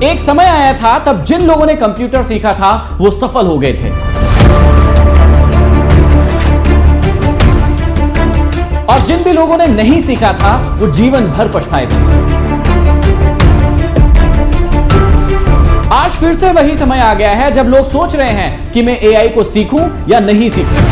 एक समय आया था तब जिन लोगों ने कंप्यूटर सीखा था वो सफल हो गए थे, और जिन भी लोगों ने नहीं सीखा था वो जीवन भर पछताए थे। आज फिर से वही समय आ गया है जब लोग सोच रहे हैं कि मैं एआई को सीखूं या नहीं सीखूं।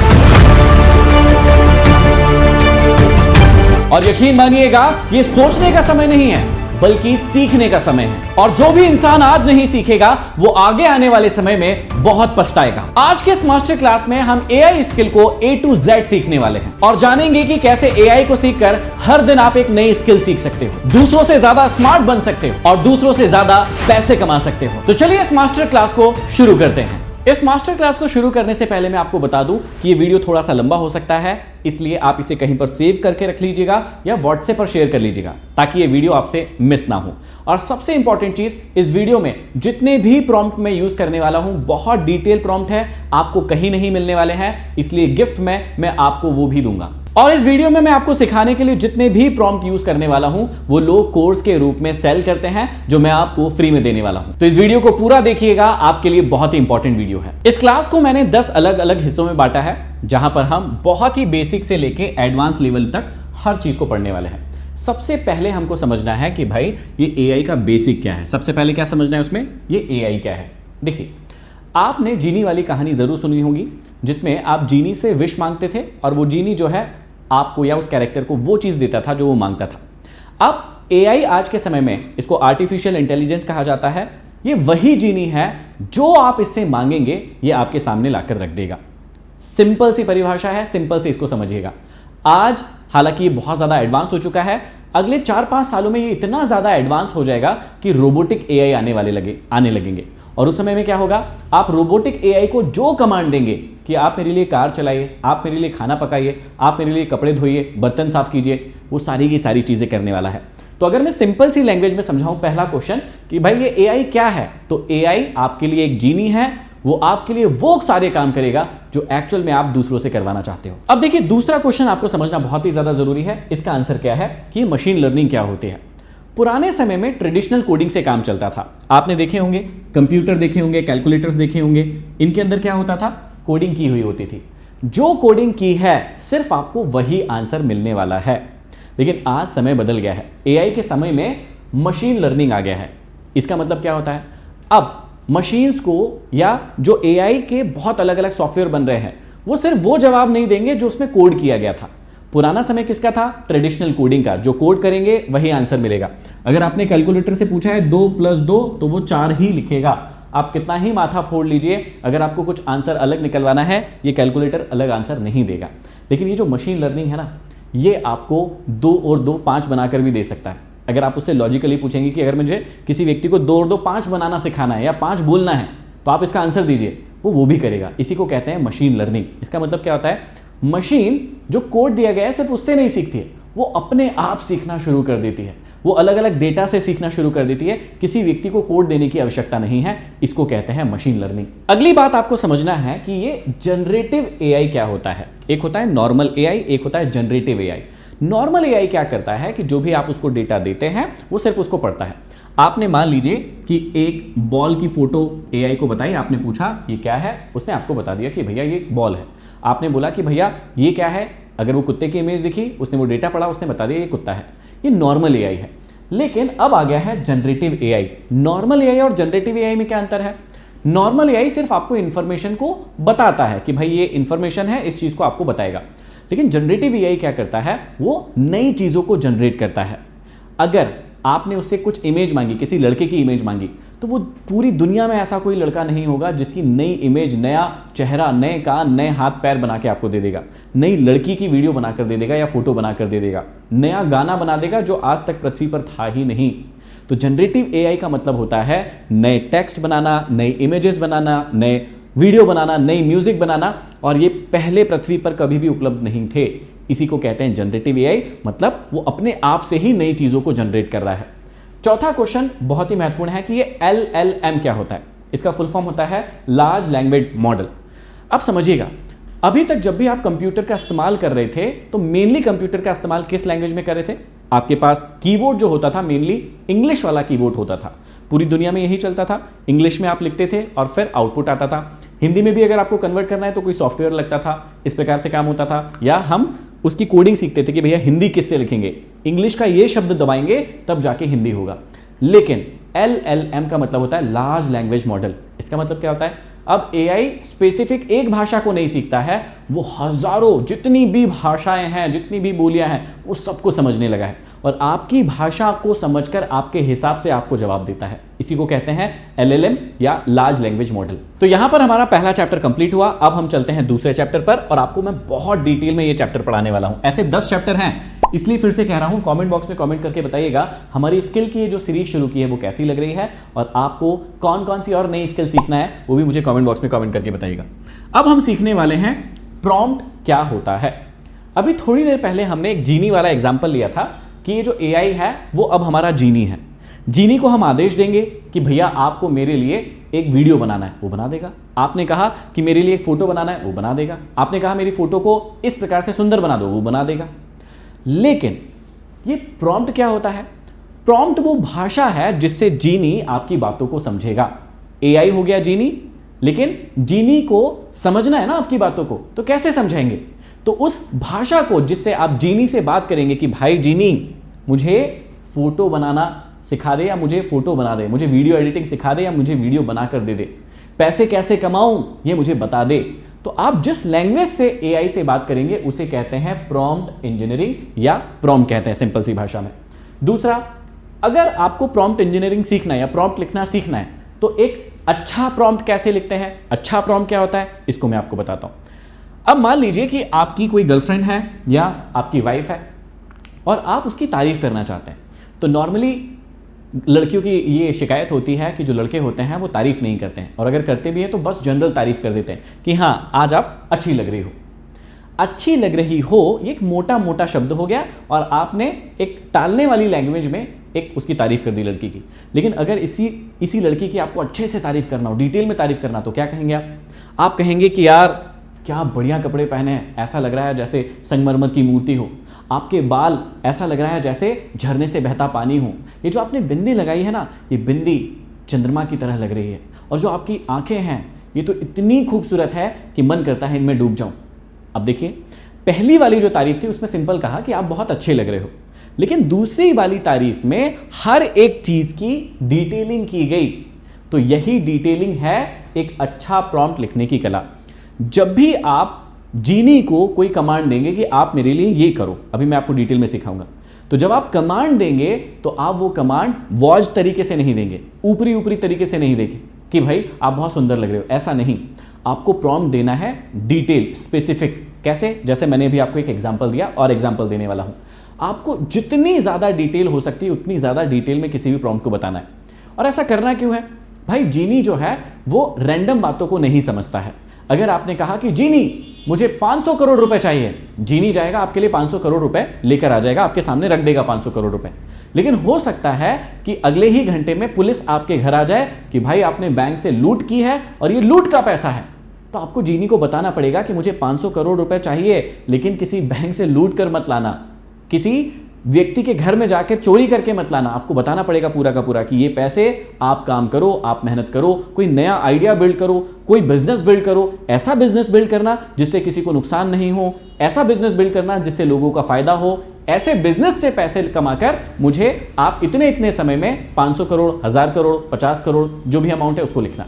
और यकीन मानिएगा, ये सोचने का समय नहीं है बल्कि सीखने का समय है। और जो भी इंसान आज नहीं सीखेगा वो आगे आने वाले समय में बहुत पछताएगा। आज के इस मास्टर क्लास में हम एआई स्किल को A to Z सीखने वाले हैं और जानेंगे कि कैसे एआई को सीखकर हर दिन आप एक नई स्किल सीख सकते हो, दूसरों से ज्यादा स्मार्ट बन सकते हो और दूसरों से ज्यादा पैसे कमा सकते हो। तो चलिए इस मास्टर क्लास को शुरू करते हैं। इस मास्टर क्लास को शुरू करने से पहले मैं आपको बता दूं कि ये वीडियो थोड़ा सा लंबा हो सकता है, इसलिए आप इसे कहीं पर सेव करके रख लीजिएगा या व्हाट्सएप पर शेयर कर लीजिएगा ताकि ये वीडियो आपसे मिस ना हो। और सबसे इंपॉर्टेंट चीज, इस वीडियो में जितने भी प्रॉम्प्ट मैं यूज करने वाला हूं बहुत डिटेल प्रॉम्प्ट है, आपको कहीं नहीं मिलने वाले हैं, इसलिए गिफ्ट में मैं आपको वो भी दूंगा। और इस वीडियो में मैं आपको सिखाने के लिए जितने भी प्रॉम्प्ट यूज करने वाला हूं वो लोग कोर्स के रूप में सेल करते हैं जो मैं आपको फ्री में देने वाला हूं। तो इस वीडियो को पूरा देखिएगा, आपके लिए बहुत ही इंपॉर्टेंट वीडियो है। इस क्लास को मैंने 10 अलग अलग हिस्सों में बांटा है जहां पर हम बहुत ही बेसिक से लेके एडवांस लेवल तक हर चीज को पढ़ने वाले हैं। सबसे पहले हमको समझना है कि भाई ये एआई का बेसिक क्या है। सबसे पहले क्या समझना है उसमें, ये एआई क्या है। देखिए, आपने जीनी वाली कहानी जरूर सुनी होगी जिसमें आप जीनी से विश मांगते थे और वो जीनी जो है आपको या उस कैरेक्टर को वो चीज देता था जो वो मांगता था। अब एआई आज के समय में, इसको आर्टिफिशियल इंटेलिजेंस कहा जाता है, ये वही जीनी है जो आप इससे मांगेंगे ये आपके सामने लाकर रख देगा। सिंपल सी परिभाषा है, सिंपल से इसको समझिएगा। आज हालांकि ये बहुत ज्यादा एडवांस हो चुका है, अगले 4-5 सालों में ये इतना ज्यादा एडवांस हो जाएगा कि रोबोटिक एआई आने लगेंगे। और उस समय में क्या होगा, आप रोबोटिक एआई को जो कमांड देंगे कि आप मेरे लिए कार चलाइए, आप मेरे लिए खाना पकाइए, आप मेरे लिए कपड़े धोइए, बर्तन साफ कीजिए, वो सारी की सारी चीजें करने वाला है। तो अगर मैं सिंपल सी लैंग्वेज में समझाऊं पहला क्वेश्चन कि भाई ये एआई क्या है, तो एआई आपके लिए एक जीनी है, वो आपके लिए वो सारे काम करेगा जो एक्चुअल में आप दूसरों से करवाना चाहते हो। अब देखिए, दूसरा क्वेश्चन आपको समझना बहुत ही ज्यादा जरूरी है। इसका आंसर क्या है कि मशीन लर्निंग क्या होती है। पुराने समय में ट्रेडिशनल कोडिंग से काम चलता था। आपने देखे होंगे, कंप्यूटर देखे होंगे, कैलकुलेटर्स देखे होंगे, इनके अंदर क्या होता था, कोडिंग की हुई होती थी। जो कोडिंग की है सिर्फ आपको वही आंसर मिलने वाला है। लेकिन आज समय बदल गया है, एआई के समय में मशीन लर्निंग आ गया है। इसका मतलब क्या होता है, अब मशीन्स को या जो एआई के बहुत अलग अलग सॉफ्टवेयर बन रहे हैं वो सिर्फ वो जवाब नहीं देंगे जो उसमें कोड किया गया था। पुराना समय किसका था, ट्रेडिशनल कोडिंग का, जो कोड करेंगे वही आंसर मिलेगा। अगर आपने कैलकुलेटर से पूछा है 2 + 2 तो वो 4 ही लिखेगा। आप कितना ही माथा फोड़ लीजिए, अगर आपको कुछ आंसर अलग निकलवाना है ये कैलकुलेटर अलग आंसर नहीं देगा। लेकिन ये जो मशीन लर्निंग है ना, ये आपको 2 और 2 5 बनाकर भी दे सकता है। अगर आप उससे लॉजिकली पूछेंगे कि अगर मुझे किसी व्यक्ति को 2 और 2 5 बनाना सिखाना है या 5 बोलना है तो आप इसका आंसर दीजिए, वो भी करेगा। इसी को कहते हैं मशीन लर्निंग। इसका मतलब क्या होता है, मशीन जो कोड दिया गया है सिर्फ उससे नहीं सीखती है, वो अपने आप सीखना शुरू कर देती है। वो अलग अलग डेटा से सीखना शुरू कर देती है, किसी व्यक्ति को कोड देने की आवश्यकता नहीं है। इसको कहते हैं मशीन लर्निंग। अगली बात आपको समझना है कि ये जनरेटिव एआई क्या होता है। एक होता है नॉर्मल एआई, एक होता है जनरेटिव एआई। नॉर्मल एआई क्या करता है कि जो भी आप उसको डेटा देते हैं वो सिर्फ उसको पढ़ता है। आपने मान लीजिए कि एक बॉल की फोटो एआई को बताई, आपने पूछा ये क्या है, उसने आपको बता दिया कि भैया ये एक बॉल है। आपने बोला कि भैया ये क्या है, अगर वो कुत्ते की इमेज दिखी, उसने वो डेटा पढ़ा, उसने बता दिया ये कुत्ता है। ये नॉर्मल एआई है। लेकिन अब आ गया है जनरेटिव एआई। नॉर्मल एआई और जनरेटिव एआई में क्या अंतर है, नॉर्मल एआई सिर्फ आपको इंफॉर्मेशन को बताता है कि भाई ये इंफॉर्मेशन है, इस चीज को आपको बताएगा। लेकिन जनरेटिव एआई क्या करता है, वो नई चीजों को जनरेट करता है। अगर आपने उससे कुछ इमेज मांगी, किसी लड़के की इमेज मांगी, तो वो पूरी दुनिया में ऐसा कोई लड़का नहीं होगा जिसकी नई इमेज, नया चेहरा, नए कान, नए हाथ पैर बना के आपको दे देगा। नई लड़की की वीडियो बनाकर दे देगा या फोटो बनाकर दे देगा। नया गाना बना देगा जो आज तक पृथ्वी पर था ही नहीं। तो जनरेटिव एआई का मतलब होता है नए टेक्स्ट बनाना, नई इमेजेस बनाना, नए वीडियो बनाना, नई म्यूजिक बनाना, और ये पहले पृथ्वी पर कभी भी उपलब्ध नहीं थे। इसी को कहते हैं जनरेटिव एआई, मतलब वो अपने आप से ही नई चीजों को जनरेट कर रहा है। चौथा क्वेश्चन बहुत ही महत्वपूर्ण है कि ये LLM क्या होता है। इसका फुल फॉर्म होता है लार्ज लैंग्वेज मॉडल। अब समझिएगा, अभी तक जब भी आप कंप्यूटर का इस्तेमाल कर रहे थे तो मेनली कंप्यूटर का इस्तेमाल किस लैंग्वेज में कर रहे थे, आपके पास कीबोर्ड जो होता था मेनली इंग्लिश वाला कीबोर्ड होता था। पूरी दुनिया में यही चलता था। इंग्लिश में आप लिखते थे और फिर आउटपुट आता था। हिंदी में भी अगर आपको कन्वर्ट करना है तो कोई सॉफ्टवेयर लगता था, इस प्रकार से काम होता था। या हम उसकी कोडिंग सीखते थे कि भैया हिंदी किससे लिखेंगे, इंग्लिश का ये शब्द दबाएंगे तब जाके हिंदी होगा। लेकिन LLM का मतलब होता है लार्ज लैंग्वेज मॉडल। इसका मतलब क्या होता है, अब AI स्पेसिफिक एक भाषा को नहीं सीखता है, वो हजारों जितनी भी भाषाएं हैं, जितनी भी बोलियां हैं, वो सबको समझने लगा है और आपकी भाषा को समझकर आपके हिसाब से आपको जवाब देता है। इसी को कहते हैं LLM या लार्ज लैंग्वेज मॉडल। तो यहां पर हमारा पहला चैप्टर कंप्लीट हुआ। अब हम चलते हैं दूसरे चैप्टर पर और आपको मैं बहुत डिटेल में ये चैप्टर पढ़ाने वाला हूं। ऐसे 10 चैप्टर हैं, इसलिए फिर से कह रहा हूं, कमेंट बॉक्स में कमेंट करके बताइएगा हमारी स्किल की ये जो सीरीज शुरू की है वो कैसी लग रही है और आपको कौन कौन सी और नई स्किल सीखना है वो भी मुझे कमेंट बॉक्स में कमेंट करके बताइएगा। अब हम सीखने वाले हैं प्रॉम्प्ट क्या होता है। अभी थोड़ी देर पहले हमने एक जीनी वाला एग्जाम्पल लिया था कि ये जो AI है वो अब हमारा जीनी है। जीनी को हम आदेश देंगे कि भैया आपको मेरे लिए एक वीडियो बनाना है, वो बना देगा। आपने कहा कि मेरे लिए एक फोटो बनाना है, वो बना देगा। आपने कहा मेरी फोटो को इस प्रकार से सुंदर बना दो, वो बना देगा। लेकिन ये प्रॉम्प्ट क्या होता है? प्रॉम्प्ट वो भाषा है जिससे जीनी आपकी बातों को समझेगा। AI हो गया जीनी, लेकिन जीनी को समझना है ना आपकी बातों को, तो कैसे समझेंगे? तो उस भाषा को जिससे आप जीनी से बात करेंगे कि भाई जीनी मुझे फोटो बनाना सिखा दे या मुझे फोटो बना दे, मुझे वीडियो एडिटिंग सिखा दे या मुझे वीडियो बनाकर दे दे, पैसे कैसे कमाऊं ये मुझे बता दे। तो आप जिस लैंग्वेज से AI से बात करेंगे उसे कहते हैं प्रॉम्प्ट इंजीनियरिंग या प्रॉम्प्ट कहते हैं सिंपल सी भाषा में। दूसरा, अगर आपको प्रॉम्प्ट इंजीनियरिंग सीखना है या प्रॉम्प्ट लिखना सीखना है तो एक अच्छा प्रॉम्प्ट कैसे लिखते हैं, अच्छा प्रॉम्प्ट क्या होता है, इसको मैं आपको बताता हूं। अब मान लीजिए कि आपकी कोई गर्लफ्रेंड है या आपकी वाइफ है और आप उसकी तारीफ करना चाहते हैं। तो नॉर्मली लड़कियों की ये शिकायत होती है कि जो लड़के होते हैं वो तारीफ नहीं करते हैं, और अगर करते भी हैं तो बस जनरल तारीफ कर देते हैं कि हाँ आज आप अच्छी लग रही हो। अच्छी लग रही हो ये एक मोटा मोटा शब्द हो गया और आपने एक टालने वाली लैंग्वेज में एक उसकी तारीफ कर दी लड़की की। लेकिन अगर इसी लड़की की आपको अच्छे से तारीफ करना हो, डिटेल में तारीफ करना, तो क्या कहेंगे आप कहेंगे कि यार क्या बढ़िया कपड़े पहने हैं, ऐसा लग रहा है जैसे संगमरमर की मूर्ति हो। आपके बाल ऐसा लग रहा है जैसे झरने से बहता पानी हो। ये जो आपने बिंदी लगाई है ना, ये बिंदी चंद्रमा की तरह लग रही है। और जो आपकी आंखें हैं ये तो इतनी खूबसूरत है कि मन करता है इनमें डूब जाऊं। अब देखिए, पहली वाली जो तारीफ थी उसमें सिंपल कहा कि आप बहुत अच्छे लग रहे हो, लेकिन दूसरी वाली तारीफ में हर एक चीज की डिटेलिंग की गई। तो यही डिटेलिंग है एक अच्छा प्रॉम्प्ट लिखने की कला। जब भी आप जीनी को कोई कमांड देंगे कि आप मेरे लिए ये करो, अभी मैं आपको डिटेल में सिखाऊंगा, तो जब आप कमांड देंगे तो आप वो कमांड वॉज तरीके से नहीं देंगे, ऊपरी ऊपरी तरीके से नहीं देंगे कि भाई आप बहुत सुंदर लग रहे हो, ऐसा नहीं। आपको प्रॉम्प्ट देना है डिटेल, स्पेसिफिक। कैसे? जैसे मैंने अभी आपको एक एग्जांपल दिया और एग्जांपल देने वाला हूं। आपको जितनी ज्यादा डिटेल हो सकती है उतनी ज्यादा डिटेल में किसी भी प्रॉम्प्ट को बताना है। और ऐसा करना क्यों है भाई? जीनी जो है वो रैंडम बातों को नहीं समझता है। अगर आपने कहा कि जीनी मुझे 500 करोड़ रुपए चाहिए, जीनी जाएगा आपके लिए 500 करोड़ रुपए लेकर आ जाएगा, आपके सामने रख देगा 500 करोड़ रुपए। लेकिन हो सकता है कि अगले ही घंटे में पुलिस आपके घर आ जाए कि भाई आपने बैंक से लूट की है और ये लूट का पैसा है। तो आपको जीनी को बताना पड़ेगा कि मुझे 500 करोड़ रुपए चाहिए, लेकिन किसी बैंक से लूट कर मत लाना, किसी व्यक्ति के घर में जाकर चोरी करके मत लाना। आपको बताना पड़ेगा पूरा का पूरा कि ये पैसे आप काम करो, आप मेहनत करो, कोई नया आइडिया बिल्ड करो, कोई बिजनेस बिल्ड करो। ऐसा बिजनेस बिल्ड करना जिससे किसी को नुकसान नहीं हो, ऐसा बिजनेस बिल्ड करना जिससे लोगों का फायदा हो। ऐसे बिजनेस से पैसे कमाकर मुझे आप इतने इतने समय में 500 करोड़, 1000 करोड़, 50 करोड़, जो भी अमाउंट है उसको लिखना।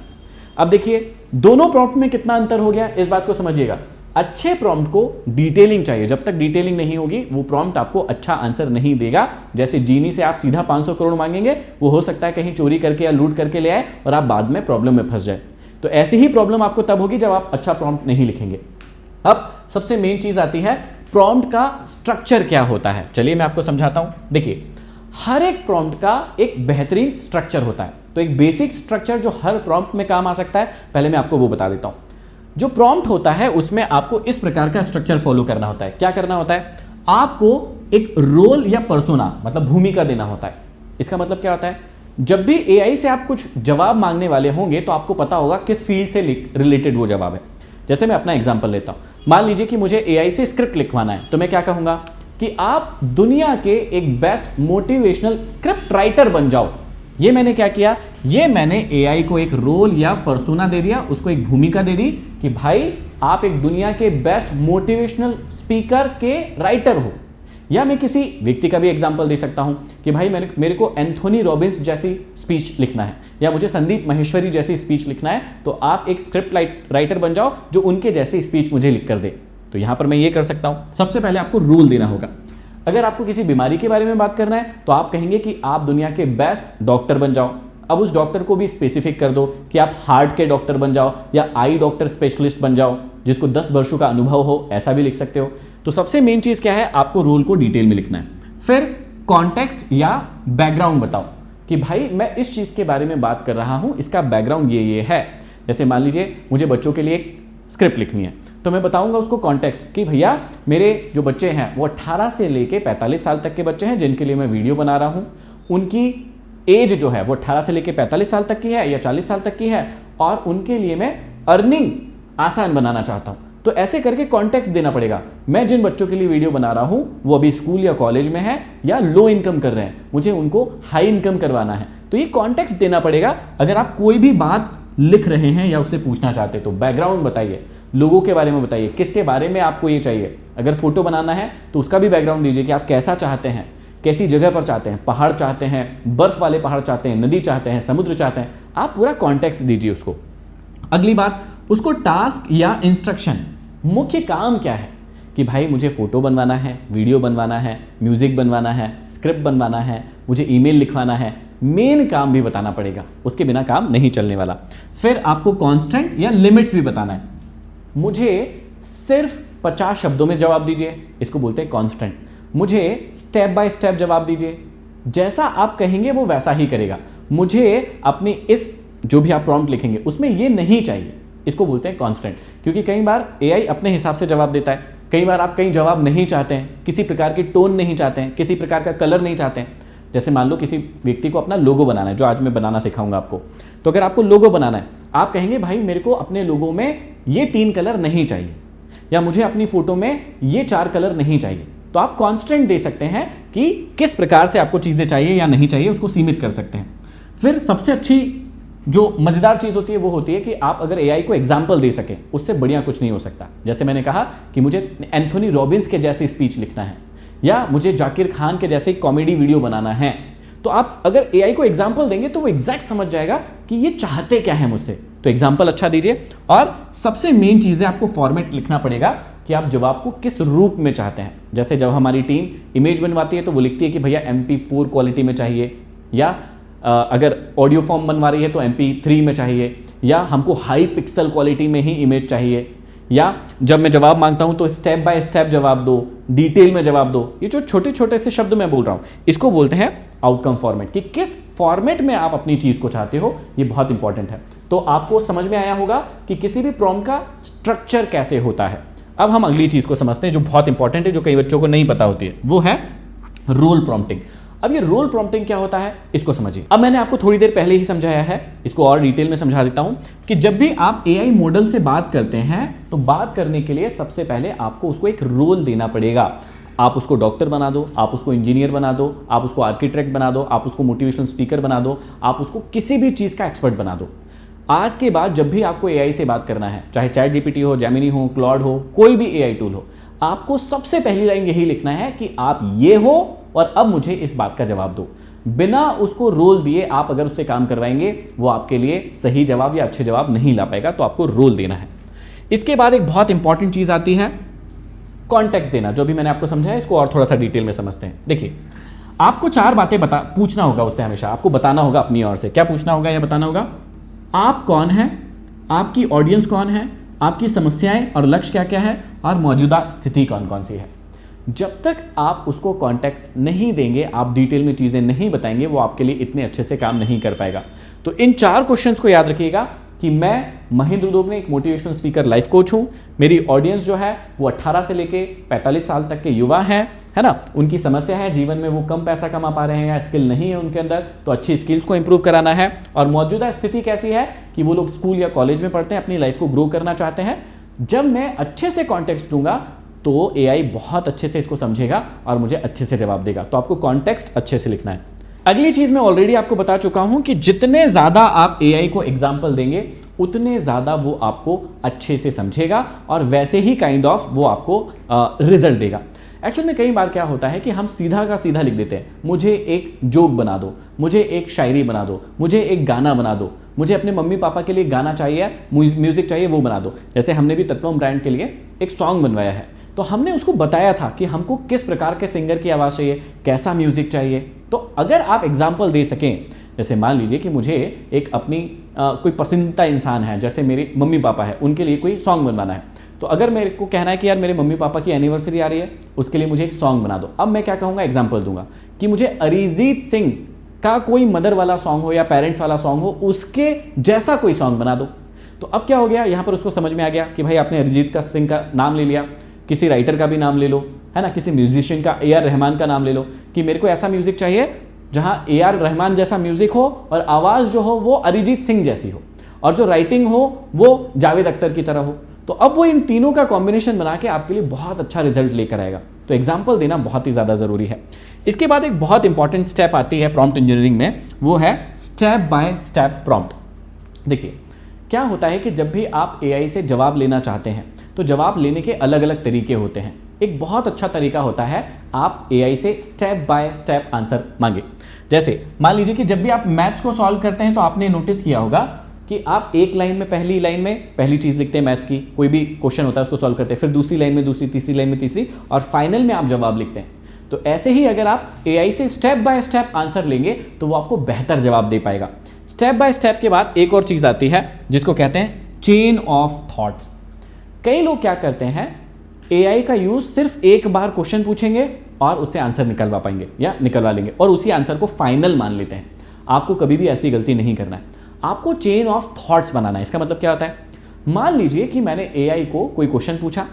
अब देखिए दोनों प्रॉम्प्ट में कितना अंतर हो गया, इस बात को समझिएगा। अच्छे प्रॉम्प्ट को डिटेलिंग चाहिए, जब तक डिटेलिंग नहीं होगी वो प्रॉम्प्ट आपको अच्छा आंसर नहीं देगा। जैसे जीनी से आप सीधा 500 करोड़ मांगेंगे, वो हो सकता है कहीं चोरी करके या लूट करके ले आए और आप बाद में प्रॉब्लम में फंस जाए। तो ऐसी ही प्रॉब्लम आपको तब होगी जब आप अच्छा प्रॉम्प्ट नहीं लिखेंगे। अब सबसे मेन चीज आती है प्रॉम्प्ट का स्ट्रक्चर क्या होता है। चलिए मैं आपको समझाता हूं। देखिए, हर एक प्रॉम्प्ट का एक बेहतरीन स्ट्रक्चर होता है। तो एक बेसिक स्ट्रक्चर जो हर प्रॉम्प्ट में काम आ सकता है, पहले मैं आपको वो बता देता हूं। जो प्रॉम्प्ट होता है उसमें आपको इस प्रकार का स्ट्रक्चर फॉलो करना होता है। क्या करना होता है? आपको एक रोल या पर्सोना मतलब भूमिका देना होता है। इसका मतलब क्या होता है? जब भी AI से आप कुछ जवाब मांगने वाले होंगे तो आपको पता होगा किस फील्ड से रिलेटेड वो जवाब है। जैसे मैं अपना एग्जांपल लेता हूं। मान लीजिए कि मुझे AI से स्क्रिप्ट लिखवाना है, तो मैं क्या कहूंगा कि आप दुनिया के एक बेस्ट मोटिवेशनल स्क्रिप्ट राइटर बन जाओ। ये मैंने क्या किया, ये मैंने एआई को एक रोल या पर्सोना दे दिया, उसको एक भूमिका दे दी कि भाई आप एक दुनिया के बेस्ट मोटिवेशनल स्पीकर के राइटर हो। या मैं किसी व्यक्ति का भी एग्जांपल दे सकता हूं कि भाई मेरे को एंथोनी रॉबिन्स जैसी स्पीच लिखना है, या मुझे संदीप माहेश्वरी जैसी स्पीच लिखना है, तो आप एक स्क्रिप्ट राइटर बन जाओ जो उनके जैसी स्पीच मुझे लिख कर दे। तो यहां पर मैं ये कर सकता हूं। सबसे पहले आपको रूल देना होगा। अगर आपको किसी बीमारी के बारे में बात करना है तो आप कहेंगे कि आप दुनिया के बेस्ट डॉक्टर बन जाओ। अब उस डॉक्टर को भी स्पेसिफिक कर दो कि आप हार्ट के डॉक्टर बन जाओ या आई डॉक्टर स्पेशलिस्ट बन जाओ जिसको 10 वर्षों का अनुभव हो, ऐसा भी लिख सकते हो। तो सबसे मेन चीज क्या है, आपको रोल को डिटेल में लिखना है। फिर कॉन्टेक्स्ट या बैकग्राउंड बताओ कि भाई मैं इस चीज के बारे में बात कर रहा हूं, इसका बैकग्राउंड ये है। जैसे मान लीजिए मुझे बच्चों के लिए एक स्क्रिप्ट लिखनी है, तो मैं बताऊंगा उसको कॉन्टेक्स्ट कि भैया मेरे जो बच्चे हैं वो 18 से लेके 45 साल तक के बच्चे हैं जिनके लिए मैं वीडियो बना रहा हूं। उनकी एज जो है वो 18 से लेके 45 साल तक की है या 40 साल तक की है, और उनके लिए मैं अर्निंग आसान बनाना चाहता हूं। तो ऐसे करके कॉन्टेक्स्ट देना पड़ेगा। मैं जिन बच्चों के लिए वीडियो बना रहा हूं वो अभी स्कूल या कॉलेज में है या लो इनकम कर रहे हैं, मुझे उनको हाई इनकम करवाना है। तो ये कॉन्टेक्स्ट देना पड़ेगा। अगर आप कोई भी बात लिख रहे हैं या उससे पूछना चाहते तो बैकग्राउंड बताइए, लोगों के बारे में बताइए, किसके बारे में आपको ये चाहिए। अगर फोटो बनाना है तो उसका भी बैकग्राउंड दीजिए कि आप कैसा चाहते हैं, कैसी जगह पर चाहते हैं, पहाड़ चाहते हैं, बर्फ वाले पहाड़ चाहते हैं, नदी चाहते हैं, समुद्र चाहते हैं, आप पूरा कॉन्टेक्स्ट दीजिए उसको। अगली बात, उसको टास्क या इंस्ट्रक्शन, मुख्य काम क्या है कि भाई मुझे फोटो बनवाना है, वीडियो बनवाना है, म्यूजिक बनवाना है, स्क्रिप्ट बनवाना है, मुझे ईमेल लिखवाना है, मेन काम भी बताना पड़ेगा, उसके बिना काम नहीं चलने वाला। फिर आपको कांस्टेंट या लिमिट्स भी बताना है। मुझे सिर्फ 50 शब्दों में जवाब दीजिए, इसको बोलते हैं कांस्टेंट। मुझे स्टेप बाय स्टेप जवाब दीजिए, जैसा आप कहेंगे वो वैसा ही करेगा। मुझे अपनी इस जो भी आप प्रॉम्प्ट लिखेंगे उसमें ये नहीं चाहिए, इसको बोलते हैं कांस्टेंट। क्योंकि कई बार एआई अपने हिसाब से जवाब देता है, कई बार आप कहीं जवाब नहीं चाहते हैं, किसी प्रकार की टोन नहीं चाहते हैं, किसी प्रकार का कलर नहीं चाहते हैं। जैसे मान लो किसी व्यक्ति को अपना लोगो बनाना है, जो आज मैं बनाना सिखाऊंगा आपको। तो अगर आपको लोगो बनाना है, आप कहेंगे भाई मेरे को अपने लोगो में ये 3 कलर नहीं चाहिए, या मुझे अपनी फोटो में ये 4 कलर नहीं चाहिए। तो आप कांस्टेंट दे सकते हैं कि किस प्रकार से आपको चीजें चाहिए या नहीं चाहिए, उसको सीमित कर सकते हैं। फिर सबसे अच्छी जो मजेदार चीज होती है वो होती है कि आप अगर एआई को एग्जाम्पल दे सकें, उससे बढ़िया कुछ नहीं हो सकता। जैसे मैंने कहा कि मुझे एंथोनी रॉबिन्स के जैसी स्पीच लिखना है, या मुझे जाकिर खान के जैसे कॉमेडी वीडियो बनाना है, तो आप अगर एआई को एग्जाम्पल देंगे तो वो एग्जैक्ट समझ जाएगा कि ये चाहते क्या है मुझसे। तो एग्जाम्पल अच्छा दीजिए। और सबसे मेन चीज है, आपको फॉर्मेट लिखना पड़ेगा कि आप जवाब को किस रूप में चाहते हैं। जैसे जब हमारी टीम इमेज बनवाती है तो वो लिखती है कि भैया MP4 क्वालिटी में चाहिए, या अगर ऑडियो फॉर्म बनवा रही है तो MP3 में चाहिए, या हमको हाई पिक्सल क्वालिटी में ही इमेज चाहिए, या जब मैं जवाब मांगता हूं तो स्टेप बाय स्टेप जवाब दो, डिटेल में जवाब दो। ये जो छोटे छोटे से शब्द मैं बोल रहा हूं, इसको बोलते हैं आउटकम फॉर्मेट, कि किस फॉर्मेट में आप अपनी चीज को चाहते हो, ये बहुत इंपॉर्टेंट है। तो आपको समझ में आया होगा कि किसी भी प्रॉम्प्ट का स्ट्रक्चर कैसे होता है। अब हम अगली चीज को समझते हैं जो बहुत इंपॉर्टेंट है, जो कई बच्चों को नहीं पता होती है, वो है रोल प्रॉम्प्टिंग। अब ये रोल प्रॉम्प्टिंग क्या होता है, इसको समझिए। अब मैंने आपको थोड़ी देर पहले ही समझाया है, इसको और डिटेल में समझा देता हूं कि जब भी आप एआई मॉडल से बात करते हैं तो बात करने के लिए सबसे पहले आपको उसको एक रोल देना पड़ेगा। आप उसको डॉक्टर बना दो, आप उसको इंजीनियर बना दो, आप उसको आर्किटेक्ट बना दो, आप उसको मोटिवेशनल स्पीकर बना दो, आप उसको किसी भी चीज का एक्सपर्ट बना दो। आज के बाद जब भी आपको एआई से बात करना है, चाहे चैट जीपीटी हो, जेमिनी हो, क्लॉड हो, कोई भी एआई टूल हो, आपको सबसे पहली लाइन यही लिखना है कि आप ये हो और अब मुझे इस बात का जवाब दो। बिना उसको रोल दिए आप अगर उससे काम करवाएंगे, वो आपके लिए सही जवाब या अच्छे जवाब नहीं ला पाएगा। तो आपको रोल देना है। इसके बाद एक बहुत इंपॉर्टेंट चीज आती है कॉन्टेक्स्ट देना। जो भी मैंने आपको समझाया, इसको और थोड़ा सा डिटेल में समझते हैं। देखिए, आपको 4 बातें पूछना होगा उससे, हमेशा आपको बताना होगा अपनी ओर से। क्या पूछना होगा या बताना होगा? आप कौन हैं, आपकी ऑडियंस कौन है, आपकी समस्याएं और लक्ष्य क्या क्या है, और मौजूदा स्थिति कौन कौन सी है। जब तक आप उसको कॉन्टेक्स्ट नहीं देंगे, आप डिटेल में चीजें नहीं बताएंगे, वो आपके लिए इतने अच्छे से काम नहीं कर पाएगा। तो इन 4 क्वेश्चंस को याद रखिएगा कि मैं महेंद्र दोगने एक मोटिवेशनल स्पीकर, लाइफ कोच हूं। मेरी ऑडियंस जो है वो 18 से लेके 45 साल तक के युवा हैं, है ना। उनकी समस्या है जीवन में वो कम पैसा कमा पा रहे हैं या स्किल नहीं है उनके अंदर, तो अच्छी स्किल्स को इंप्रूव कराना है। और मौजूदा स्थिति कैसी है कि वो लोग स्कूल या कॉलेज में पढ़ते हैं, अपनी लाइफ को ग्रो करना चाहते हैं। जब मैं अच्छे से कॉन्टेक्स्ट दूंगा तो एआई बहुत अच्छे से इसको समझेगा और मुझे अच्छे से जवाब देगा। तो आपको कॉन्टेक्स्ट अच्छे से लिखना है। अगली चीज मैं ऑलरेडी आपको बता चुका हूं कि जितने ज्यादा आप एआई को एग्जाम्पल देंगे उतने ज्यादा वो आपको अच्छे से समझेगा और वैसे ही काइंड ऑफ वो आपको रिजल्ट देगा। एक्चुअल में कई बार क्या होता है कि हम सीधा का सीधा लिख देते हैं, मुझे एक जोक बना दो, मुझे एक शायरी बना दो, मुझे एक गाना बना दो, मुझे अपने मम्मी पापा के लिए गाना चाहिए, म्यूजिक चाहिए, वो बना दो। जैसे हमने भी तत्वम ब्रांड के लिए एक सॉन्ग बनवाया है, तो हमने उसको बताया था कि हमको किस प्रकार के सिंगर की आवाज़ चाहिए, कैसा म्यूजिक चाहिए। तो अगर आप एग्जाम्पल दे सकें, जैसे मान लीजिए कि मुझे एक अपनी कोई पसंदीदा इंसान है, जैसे मेरे मम्मी पापा है, उनके लिए कोई सॉन्ग बनवाना है, तो अगर मेरे को कहना है कि यार मेरे मम्मी पापा की एनिवर्सरी आ रही है, उसके लिए मुझे एक सॉन्ग बना दो। अब मैं क्या कहूँगा, एग्जाम्पल दूंगा कि मुझे अरिजीत सिंह का कोई मदर वाला सॉन्ग हो या पेरेंट्स वाला सॉन्ग हो, उसके जैसा कोई सॉन्ग बना दो। तो अब क्या हो गया, यहाँ पर उसको समझ में आ गया कि भाई आपने अरिजीत का सिंह का नाम ले लिया, किसी राइटर का भी नाम ले लो, है ना, किसी म्यूजिशियन का ए आर रहमान का नाम ले लो कि मेरे को ऐसा म्यूजिक चाहिए जहाँ ए आर रहमान जैसा म्यूजिक हो और आवाज़ जो हो वो अरिजीत सिंह जैसी हो और जो राइटिंग हो वो जावेद अख्तर की तरह हो। तो अब वो इन तीनों का कॉम्बिनेशन बना के आपके लिए बहुत अच्छा रिजल्ट लेकर आएगा। तो एग्जाम्पल देना बहुत ही ज़्यादा ज़रूरी है। इसके बाद एक बहुत इंपॉर्टेंट स्टेप आती है प्रॉम्प्ट इंजीनियरिंग में, वो है स्टेप बाय स्टेप प्रॉम्प्ट। देखिए क्या होता है कि जब भी आप एआई से जवाब लेना चाहते हैं तो जवाब लेने के अलग अलग तरीके होते हैं। एक बहुत अच्छा तरीका होता है आप एआई से स्टेप बाय स्टेप आंसर मांगे। जैसे मान लीजिए कि जब भी आप मैथ्स को सॉल्व करते हैं तो आपने नोटिस किया होगा कि आप एक लाइन में पहली लाइन में पहली चीज़ लिखते हैं मैथ्स की, कोई भी क्वेश्चन होता है उसको सॉल्व करते हैं, फिर दूसरी लाइन में दूसरी, तीसरी लाइन में तीसरी और फाइनल में आप जवाब लिखते हैं। तो ऐसे ही अगर आप एआई से स्टेप बाय स्टेप आंसर लेंगे तो वो आपको बेहतर जवाब दे पाएगा। स्टेप बाय स्टेप के बाद एक और चीज़ आती है जिसको कहते हैं चेन ऑफ थॉट्स। कई लोग क्या करते हैं, एआई का यूज सिर्फ एक बार क्वेश्चन पूछेंगे और उससे आंसर निकलवा पाएंगे या निकलवा लेंगे और उसी आंसर को फाइनल मान लेते हैं। आपको कभी भी ऐसी गलती नहीं करना है, आपको चेन ऑफ थॉट्स बनाना है। इसका मतलब क्या होता है, मान लीजिए कि मैंने एआई को कोई क्वेश्चन पूछा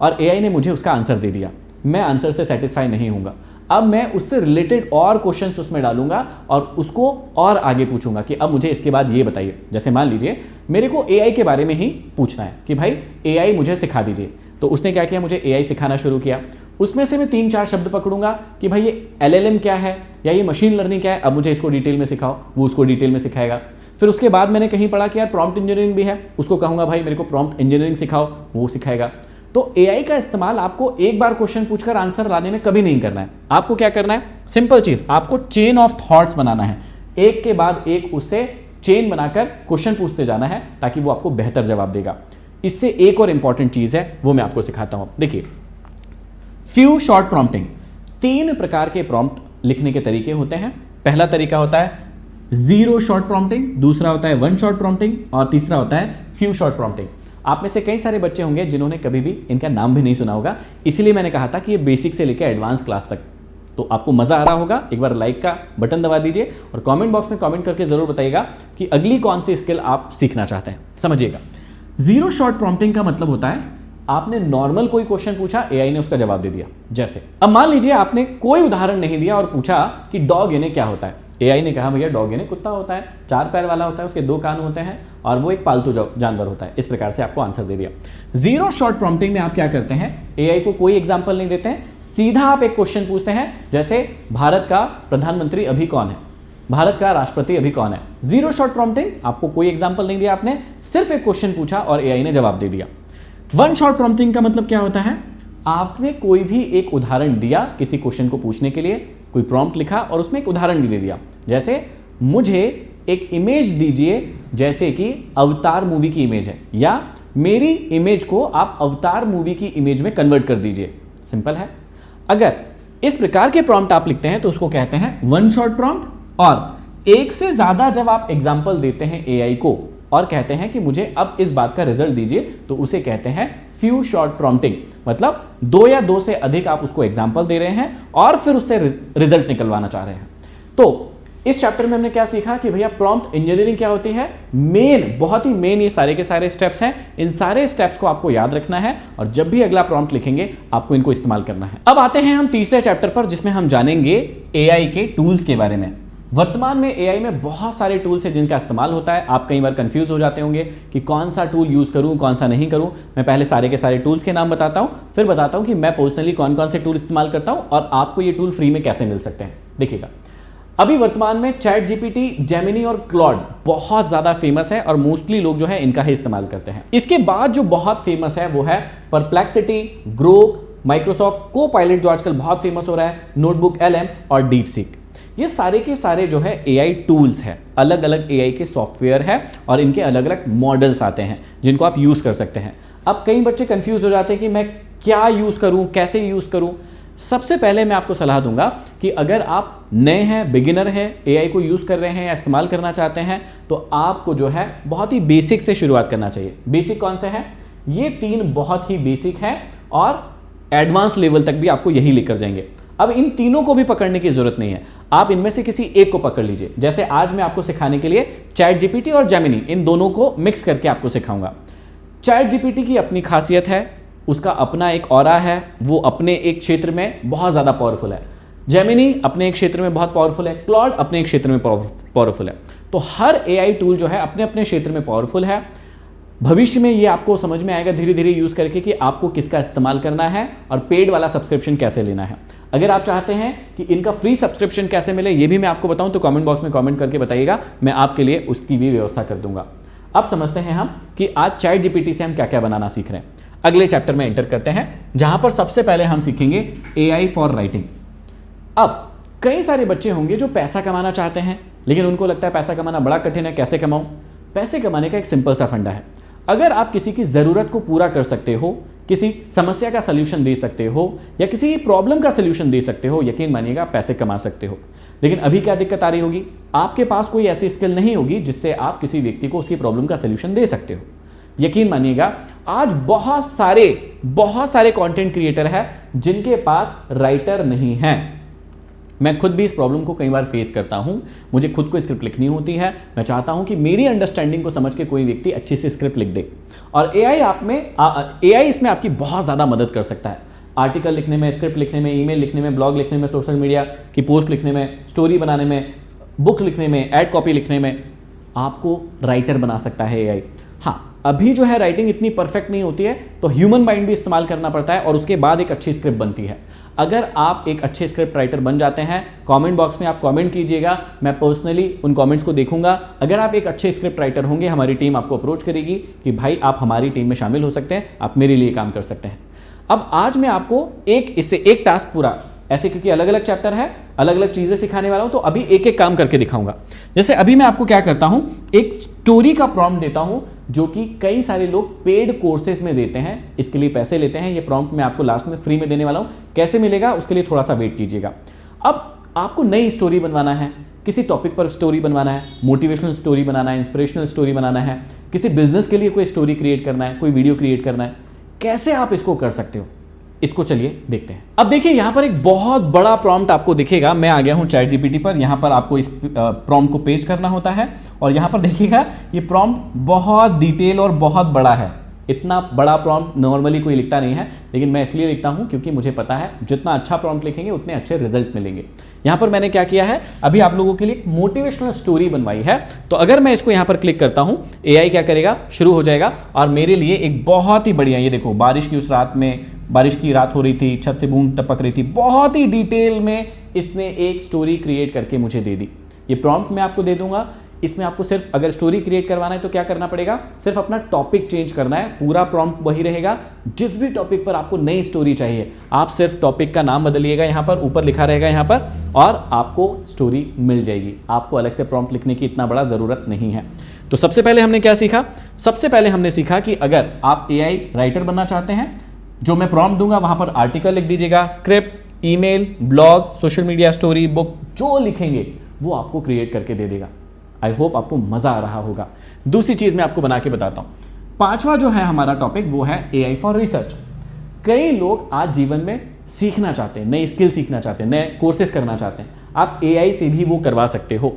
और एआई ने मुझे उसका आंसर दे दिया, मैं आंसर से सेटिस्फाई नहीं हूँगा। अब मैं उससे रिलेटेड और क्वेश्चंस उसमें डालूंगा और उसको और आगे पूछूंगा कि अब मुझे इसके बाद ये बताइए। जैसे मान लीजिए मेरे को एआई के बारे में ही पूछना है कि भाई एआई मुझे सिखा दीजिए, तो उसने क्या किया, मुझे एआई सिखाना शुरू किया। उसमें से मैं 3-4 शब्द पकड़ूंगा कि भाई ये एलएलएम क्या है या ये मशीन लर्निंग क्या है, अब मुझे इसको डिटेल में सिखाओ, वो उसको डिटेल में सिखाएगा। फिर उसके बाद मैंने कहीं पढ़ा कि यार प्रॉम्प्ट इंजीनियरिंग भी है, उसको कहूँगा भाई मेरे को प्रॉम्प्ट इंजीनियरिंग सिखाओ, वो सिखाएगा। तो एआई का इस्तेमाल आपको एक बार क्वेश्चन पूछकर आंसर लाने में कभी नहीं करना है। आपको क्या करना है, सिंपल चीज, आपको चेन ऑफ थॉट्स बनाना है, एक के बाद एक उससे चेन बनाकर क्वेश्चन पूछते जाना है ताकि वो आपको बेहतर जवाब देगा। इससे एक और इंपॉर्टेंट चीज है वो मैं आपको सिखाता हूं। देखिए फ्यू शॉर्ट प्रॉम्प्टिंग, 3 प्रकार के प्रॉम्प्ट लिखने के तरीके होते हैं। पहला तरीका होता है 0 शॉर्ट प्रॉम्प्टिंग, दूसरा होता है 1 शॉर्ट प्रॉम्प्टिंग और तीसरा होता है फ्यू शॉर्ट प्रॉम्प्टिंग। आप में से कई सारे बच्चे होंगे जिन्होंने कभी भी इनका नाम भी नहीं सुना होगा, इसीलिए मैंने कहा था कि ये बेसिक से लेकर एडवांस क्लास तक। तो आपको मजा आ रहा होगा, एक बार लाइक का बटन दबा दीजिए और कमेंट बॉक्स में कमेंट करके जरूर बताइएगा कि अगली कौन सी स्किल आप सीखना चाहते हैं। समझिएगा, 0 शॉर्ट प्रॉम्प्टिंग का मतलब होता है आपने नॉर्मल कोई क्वेश्चन पूछा, एआई ने उसका जवाब दे दिया। जैसे अब मान लीजिए आपने कोई उदाहरण नहीं दिया और पूछा कि डॉग यानी क्या होता है, एआई ने कहा भैया डॉग यानी कुत्ता होता है, 4 पैर वाला होता है, उसके 2 कान होते हैं और वो एक पालतू जानवर होता है। इस प्रकार से आपको आंसर दे दिया। 0 शॉर्ट प्रॉम्प्टिंग में आप क्या करते हैं, एआई को कोई एग्जांपल नहीं देते हैं, सीधा आप एक क्वेश्चन पूछते हैं। जैसे भारत का प्रधानमंत्री अभी कौन है, भारत का राष्ट्रपति अभी कौन है। 0 शॉर्ट प्रॉम्प्टिंग, आपको कोई एग्जांपल नहीं दिया, आपने सिर्फ एक क्वेश्चन पूछा और एआई ने जवाब दे दिया। 1 शॉर्ट प्रॉम्प्टिंग का मतलब क्या होता है, आपने कोई भी एक उदाहरण दिया किसी क्वेश्चन को पूछने के लिए, कोई प्रॉम्प्ट लिखा और उसमें एक उदाहरण भी दे दिया। जैसे मुझे एक इमेज दीजिए जैसे कि अवतार मूवी की इमेज है, या मेरी इमेज को आप अवतार मूवी की इमेज में कन्वर्ट कर दीजिए। सिंपल है। अगर इस प्रकार के प्रॉम्प्ट आप लिखते हैं तो उसको कहते हैं 1 शॉर्ट प्रॉम्प्ट। और एक से ज्यादा जब आप एग्जाम्पल देते हैं एआई को और कहते हैं कि मुझे अब इस बात का रिजल्ट दीजिए, तो उसे कहते हैं फ्यू शॉर्ट प्रॉम्प्टिंग। मतलब 2 या 2 से अधिक आप उसको एग्जाम्पल दे रहे हैं और फिर उससे रिजल्ट निकलवाना चाह रहे हैं। तो इस चैप्टर में हमने क्या सीखा कि भैया प्रॉम्प्ट इंजीनियरिंग क्या होती है, मेन, बहुत ही मेन ये सारे के सारे स्टेप्स हैं। इन सारे स्टेप्स को आपको याद रखना है और जब भी अगला प्रॉम्प्ट लिखेंगे आपको इनको इस्तेमाल करना है। अब आते हैं हम तीसरे चैप्टर पर जिसमें हम जानेंगे एआई के टूल्स के बारे में। वर्तमान में एआई में बहुत सारे टूल्स हैं जिनका इस्तेमाल होता है। आप कई बार कंफ्यूज हो जाते होंगे कि कौन सा टूल यूज़ करूं, कौन सा नहीं करूं। मैं पहले सारे के सारे टूल्स के नाम बताता हूं, फिर बताता हूं कि मैं पर्सनली कौन कौन से टूल इस्तेमाल करता हूं और आपको ये टूल फ्री में कैसे मिल सकते हैं। देखिएगा, अभी वर्तमान में चैट जीपीटी, जेमिनी और क्लॉड बहुत ज्यादा फेमस है और मोस्टली लोग जो है इनका ही इस्तेमाल करते हैं। इसके बाद जो बहुत फेमस है वो है परप्लेक्सिटी, ग्रोक, माइक्रोसॉफ्ट कोपायलट जो आजकल बहुत फेमस हो रहा है, नोटबुक LM और डीपसीक। ये सारे के सारे जो है AI टूल्स है, अलग अलग AI के सॉफ्टवेयर है और इनके अलग अलग मॉडल्स आते हैं जिनको आप यूज कर सकते हैं। अब कई बच्चे कंफ्यूज हो जाते हैं कि मैं क्या यूज करूं, कैसे यूज करूं। सबसे पहले मैं आपको सलाह दूंगा कि अगर आप नए हैं, बिगिनर हैं, AI को यूज कर रहे हैं या इस्तेमाल करना चाहते हैं तो आपको जो है बहुत ही बेसिक से शुरुआत करना चाहिए। बेसिक कौन से हैं? ये 3 बहुत ही बेसिक हैं और एडवांस लेवल तक भी आपको यही लेकर जाएंगे। अब इन तीनों को भी पकड़ने की जरूरत नहीं है, आप इनमें से किसी एक को पकड़ लीजिए। जैसे आज मैं आपको सिखाने के लिए चैट जीपीटी और जेमिनी, इन दोनों को मिक्स करके आपको सिखाऊंगा। चैट जीपीटी की अपनी खासियत है, उसका अपना एक ऑरा है, वो अपने एक क्षेत्र में बहुत ज़्यादा पावरफुल है। जेमिनी अपने एक क्षेत्र में बहुत पावरफुल है, क्लॉड अपने एक क्षेत्र में पावरफुल है। तो हर AI टूल जो है अपने अपने क्षेत्र में पावरफुल है। भविष्य में ये आपको समझ में आएगा धीरे धीरे यूज़ करके कि आपको किसका इस्तेमाल करना है और पेड वाला सब्सक्रिप्शन कैसे लेना है। अगर आप चाहते हैं कि इनका फ्री सब्सक्रिप्शन कैसे मिले ये भी मैं आपको बताऊं तो कमेंट बॉक्स में कमेंट करके बताइएगा, मैं आपके लिए उसकी भी व्यवस्था कर दूंगा। अब समझते हैं हम कि आज चैट जीपीटी से हम क्या क्या बनाना सीख रहे हैं। अगले चैप्टर में एंटर करते हैं जहां पर सबसे पहले हम सीखेंगे AI फॉर राइटिंग। अब कई सारे बच्चे होंगे जो पैसा कमाना चाहते हैं लेकिन उनको लगता है पैसा कमाना बड़ा कठिन है, कैसे कमाऊं। पैसे कमाने का एक सिंपल सा फंडा है। अगर आप किसी की ज़रूरत को पूरा कर सकते हो, किसी समस्या का सलूशन दे सकते हो या किसी प्रॉब्लम का सलूशन दे सकते हो, यकीन मानिएगा पैसे कमा सकते हो। लेकिन अभी क्या दिक्कत आ रही होगी, आपके पास कोई ऐसी स्किल नहीं होगी जिससे आप किसी व्यक्ति को उसकी प्रॉब्लम का सलूशन दे सकते हो। यकीन मानिएगा आज बहुत सारे कंटेंट क्रिएटर हैं जिनके पास राइटर नहीं है। मैं खुद भी इस प्रॉब्लम को कई बार फेस करता हूं। मुझे खुद को स्क्रिप्ट लिखनी होती है, मैं चाहता हूं कि मेरी अंडरस्टैंडिंग को समझ के कोई व्यक्ति अच्छी सी स्क्रिप्ट लिख दे और AI इसमें आपकी बहुत ज़्यादा मदद कर सकता है। आर्टिकल लिखने में, स्क्रिप्ट लिखने में, ईमेल लिखने में, ब्लॉग लिखने में, सोशल मीडिया की पोस्ट लिखने में, स्टोरी बनाने में, बुक लिखने में, एड कॉपी लिखने में आपको राइटर बना सकता है AI। हाँ, अभी जो है राइटिंग इतनी परफेक्ट नहीं होती है तो ह्यूमन माइंड भी इस्तेमाल करना पड़ता है और उसके बाद एक अच्छी स्क्रिप्ट बनती है। अगर आप एक अच्छे स्क्रिप्ट राइटर बन जाते हैं, कमेंट बॉक्स में आप कमेंट कीजिएगा, मैं पर्सनली उन कमेंट्स को देखूंगा। अगर आप एक अच्छे स्क्रिप्ट राइटर होंगे, हमारी टीम आपको अप्रोच करेगी कि भाई आप हमारी टीम में शामिल हो सकते हैं, आप मेरे लिए काम कर सकते हैं। अब आज मैं आपको इससे एक टास्क पूरा ऐसे, क्योंकि अलग अलग चैप्टर है, अलग अलग चीज़ें सिखाने वाला हूं, तो अभी एक एक काम करके दिखाऊंगा। जैसे अभी मैं आपको क्या करता हूं, एक स्टोरी का प्रॉम्प्ट देता हूं जो कि कई सारे लोग पेड कोर्सेज में देते हैं, इसके लिए पैसे लेते हैं। ये प्रॉम्प्ट मैं आपको लास्ट में फ्री में देने वाला हूं, कैसे मिलेगा उसके लिए थोड़ा सा वेट कीजिएगा। अब आपको नई स्टोरी बनवाना है, किसी टॉपिक पर स्टोरी बनवाना है, मोटिवेशनल स्टोरी बनाना है, इंस्पिरेशनल स्टोरी बनाना है, किसी बिजनेस के लिए कोई स्टोरी क्रिएट करना है, कोई वीडियो क्रिएट करना है, कैसे आप इसको कर सकते हो, इसको चलिए देखते हैं। अब देखिए यहां पर एक बहुत बड़ा प्रॉम्प्ट आपको दिखेगा। मैं आ गया हूं चैट जीपीटी पर। यहां पर आपको इस प्रॉम्प्ट को पेस्ट करना होता है और यहां पर देखिएगा ये प्रॉम्प्ट बहुत डिटेल और बहुत बड़ा है। इतना बड़ा प्रॉम्प्ट नॉर्मली कोई लिखता नहीं है, लेकिन मैं इसलिए लिखता हूं क्योंकि मुझे पता है जितना अच्छा प्रॉम्प्ट लिखेंगे उतने अच्छे रिजल्ट मिलेंगे। यहां पर मैंने क्या किया है, अभी आप लोगों के लिए मोटिवेशनल स्टोरी बनवाई है। तो अगर मैं इसको यहां पर क्लिक करता हूं, AI क्या करेगा, शुरू हो जाएगा और मेरे लिए एक बहुत ही बढ़िया, ये देखो बारिश की उस रात में, बारिश की रात हो रही थी, छत से बूंद टपक रही थी, बहुत ही डिटेल में इसने एक स्टोरी क्रिएट करके मुझे दे दी। ये प्रॉम्प्ट मैं आपको दे दूंगा। इसमें आपको सिर्फ अगर स्टोरी क्रिएट करवाना है तो क्या करना पड़ेगा, सिर्फ अपना टॉपिक चेंज करना है, पूरा प्रॉम्प्ट वही रहेगा। जिस भी टॉपिक पर आपको नई स्टोरी चाहिए, आप सिर्फ टॉपिक का नाम बदलिएगा, यहाँ पर ऊपर लिखा रहेगा यहाँ पर, और आपको स्टोरी मिल जाएगी। आपको अलग से प्रॉम्प्ट लिखने की इतना बड़ा ज़रूरत नहीं है। तो सबसे पहले हमने क्या सीखा, सबसे पहले हमने सीखा कि अगर आप AI राइटर बनना चाहते हैं, जो मैं प्रॉम्प्ट दूंगा वहां पर आर्टिकल लिख दीजिएगा, script, email, blog, social media, story, book, जो लिखेंगे वो आपको क्रिएट करके दे देगा। आई होप आपको मजा आ रहा होगा। दूसरी चीज मैं आपको बना के बताता हूं। पांचवा जो है हमारा टॉपिक वो है AI फॉर रिसर्च। कई लोग आज जीवन में सीखना चाहते हैं, नई स्किल सीखना चाहते हैं, नए कोर्सेज करना चाहते हैं, आप AI से भी वो करवा सकते हो।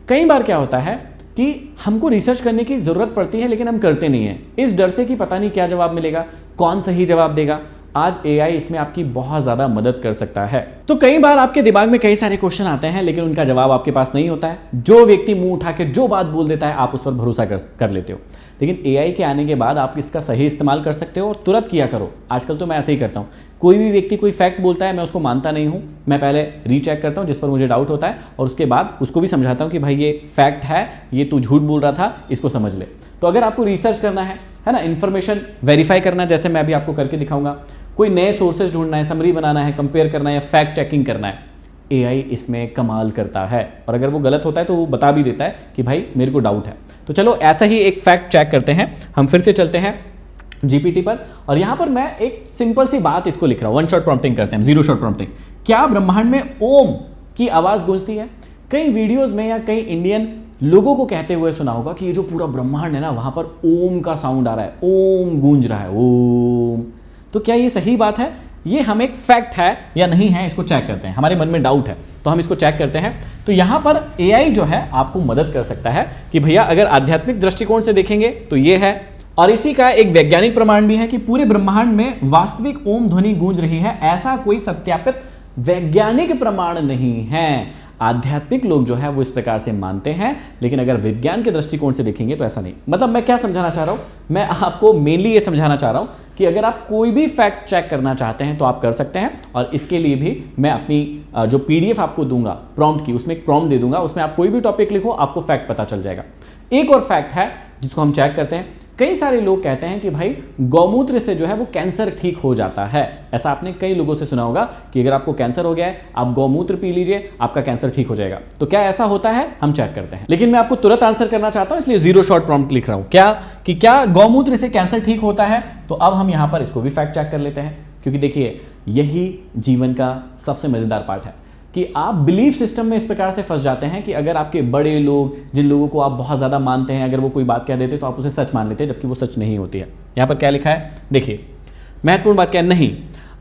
कई बार क्या होता है कि हमको रिसर्च करने की जरूरत पड़ती है लेकिन हम करते नहीं हैं, इस डर से कि पता नहीं क्या जवाब मिलेगा, कौन सही जवाब देगा। आज एआई इसमें आपकी बहुत ज़्यादा मदद कर सकता है। तो कई बार आपके दिमाग में कई सारे क्वेश्चन आते हैं लेकिन उनका जवाब आपके पास नहीं होता है। जो व्यक्ति मुंह उठा के जो बात बोल देता है आप उस पर भरोसा कर लेते हो। लेकिन एआई के आने के बाद आप इसका सही इस्तेमाल कर सकते हो और तुरंत किया करो। आजकल तो मैं ऐसे ही करता हूँ, कोई भी व्यक्ति कोई फैक्ट बोलता है मैं उसको मानता नहीं हूँ, मैं पहले रीचेक करता हूँ जिस पर मुझे डाउट होता है और उसके बाद उसको भी समझाता हूँ कि भाई ये फैक्ट है, ये तू झूठ बोल रहा था, इसको समझ ले। तो अगर आपको रिसर्च करना है ना, इन्फॉर्मेशन वेरीफाई करना है, जैसे मैं अभी आपको करके दिखाऊंगा, कोई नए सोर्सेज ढूंढना है, समरी बनाना है, कंपेयर करना है या फैक्ट चेकिंग करना है, एआई इसमें कमाल करता है। और अगर वो गलत होता है तो वो बता भी देता है कि भाई मेरे को डाउट है। तो चलो ऐसा ही एक फैक्ट चेक करते हैं। हम फिर से चलते हैं जीपीटी पर और यहां पर मैं एक सिंपल सी बात इसको लिख रहा हूं। वन शॉट प्रॉम्प्टिंग करते हैं, जीरो शॉट प्रॉम्प्टिंग। क्या ब्रह्मांड में ओम की आवाज गूंजती है? कई वीडियोस में या कई इंडियन लोगों को कहते हुए सुना होगा कि ये जो पूरा ब्रह्मांड है ना, वहां पर ओम का साउंड आ रहा है, ओम गूंज रहा है, ओम। तो क्या ये सही बात है? ये हम एक फैक्ट है या नहीं है, इसको चेक करते हैं। हमारे मन में डाउट है तो हम इसको चेक करते हैं। तो यहां पर एआई जो है आपको मदद कर सकता है कि भैया अगर आध्यात्मिक दृष्टिकोण से देखेंगे तो ये है, और इसी का एक वैज्ञानिक प्रमाण भी है कि पूरे ब्रह्मांड में वास्तविक ओम ध्वनि गूंज रही है। ऐसा कोई सत्यापित वैज्ञानिक प्रमाण नहीं है। आध्यात्मिक लोग जो है वो इस प्रकार से मानते हैं, लेकिन अगर विज्ञान के दृष्टिकोण से देखेंगे तो ऐसा नहीं। मतलब मैं क्या समझाना चाह रहा हूं, मैं आपको मेनली ये समझाना चाह रहा हूं कि अगर आप कोई भी फैक्ट चेक करना चाहते हैं तो आप कर सकते हैं। और इसके लिए भी मैं अपनी जो पीडीएफ आपको दूंगा प्रॉम्प्ट की, उसमें एक प्रॉम्प्ट दे दूंगा, उसमें आप कोई भी टॉपिक लिखो, आपको फैक्ट पता चल जाएगा। एक और फैक्ट है जिसको हम चेक करते हैं। कई सारे लोग कहते हैं कि भाई गौमूत्र से जो है वो कैंसर ठीक हो जाता है। ऐसा आपने कई लोगों से सुना होगा कि अगर आपको कैंसर हो गया है, आप गौमूत्र पी लीजिए, आपका कैंसर ठीक हो जाएगा। तो क्या ऐसा होता है? हम चेक करते हैं। लेकिन मैं आपको तुरंत आंसर करना चाहता हूं, इसलिए जीरो शॉट प्रॉम्प्ट लिख रहा हूं। क्या गौमूत्र से कैंसर ठीक होता है? तो अब हम यहां पर इसको भी फैक्ट चेक कर लेते हैं, क्योंकि देखिए यही जीवन का सबसे मजेदार पार्ट है कि आप बिलीफ सिस्टम में इस प्रकार से फंस जाते हैं कि अगर आपके बड़े लोग, जिन लोगों को आप बहुत ज़्यादा मानते हैं, अगर वो कोई बात कह देते तो आप उसे सच मान लेते हैं, जबकि वो सच नहीं होती है। यहाँ पर क्या लिखा है देखिए, महत्वपूर्ण बात क्या है, नहीं,